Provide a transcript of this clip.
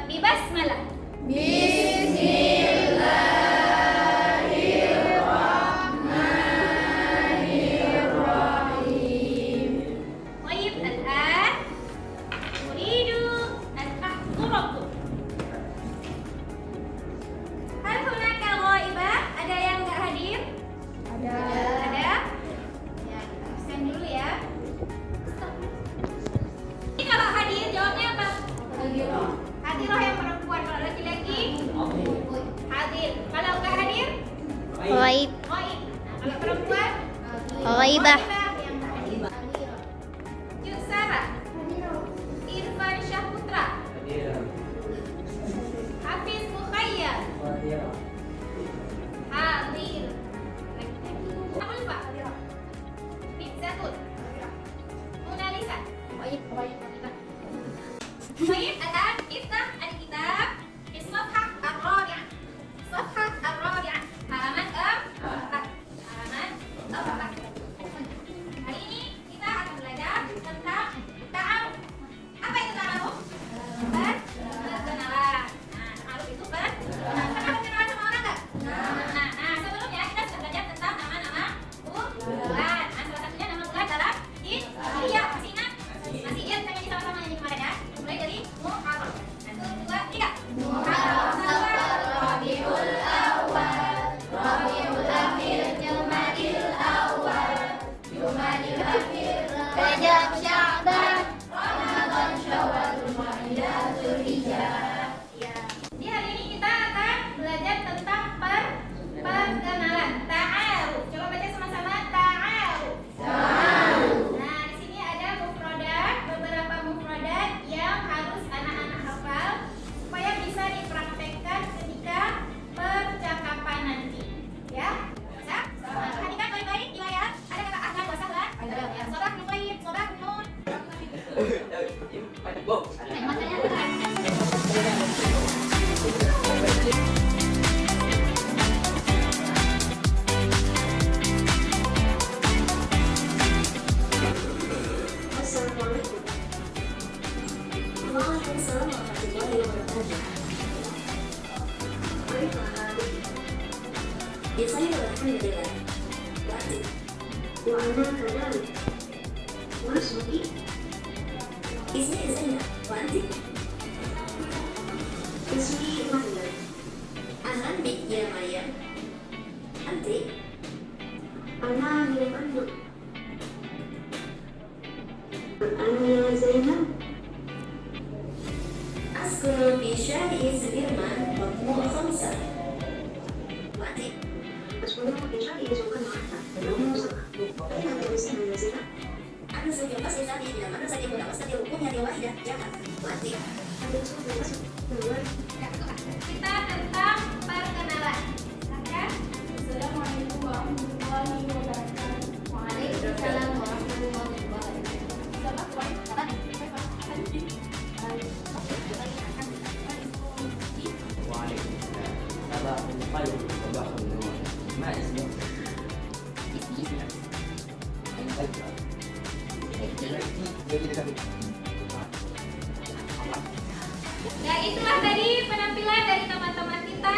Bibasmalah. Bismillahirrahmanirrahim. Baik, الآن أريد أن أخبركم. هل هناك غائبة؟ Ada yang nggak hadir? Ada. Ya, absen dulu ya. Ini kalau hadir jawabnya apa? Hadirah yang perempuan. Kalau laki-laki? Hadir. Kalau nggak hadir? Ghaib. Ghaib. Nah, kalau perempuan? Ghaibah. Yang nggak hadir. Yuk Sarah. Irfan Syahputra. Hafiz Mukhayyar. Hadir. Apa lupa? Mifzatun. Mona Lisa. Baik, الآن افتح الكتاب في الصفحة الرابعة. الصفحة الرابعة. halaman 4. Halaman 4. Hari ini kita akan belajar tentang ta'aruf. Apa itu ta'aruf? Perkenalan. Nah, ta'aruf itu perkenalan. Pernah berkenalan sama orang nggak? Nah, sebelumnya kita sudah belajar tentang nama-nama bulan. Nah, salah satunya nama bulan adalah Dzulhijjah. Masih ingat? Masih ingat kan ini sama-sama nyanyi kemarin ya? Mulai dari Muharram. 1, 2, 3. Muharram, Safar, Rabiul Awal, Rabiul Akhir, Jumadil Awal, Jumadil Akhir, Rajab, Sya'ban, Ramadan, Syawal, Dzulqa'dah, Dzulhijjah. Ya. Di hari ini kita akan belajar tentang perkenalan. Ta'aruf. Coba baca sama-sama ta'aruf. Nah, di sini ada mufradat, beberapa mufradat yang harus anak-anak hafal supaya bisa dipraktekkan ketika percakapan nanti. Ya? Bisa? Perhatikan baik-baik di layar. Ada kata ahlan wa sahlan? Ada. Ya. Sabah nukhayyib, sabah nun. Assalamualaikum. Waalaikumsalam warahmatullahi wabarakatuh. Saya alhamdulillah. Wa ana kadhalik. Wa ismi Zainab. Wa anti? Ismi Maryam. Ahlan bik ya Maryam. Anti? Ana min Bandung. أنا زينب أسكن في شارع سبيرمان مجموع 5 وأنت؟ أسكن في شارع سكان 1 مجموع 7 أين تدرسين يا زينب؟ أنا سوف أقصد هذه إلى مدرسة متوسطة حكومية واحدة جامعة وأنت؟ أدرس في مصر Kita tentang perkenalan. Silakan. Assalamualaikum warahmatullahi wabarakatuh. Waalaikumsalam warahmatullahi wabarakatuh. Ya, itulah tadi penampilan dari teman-teman kita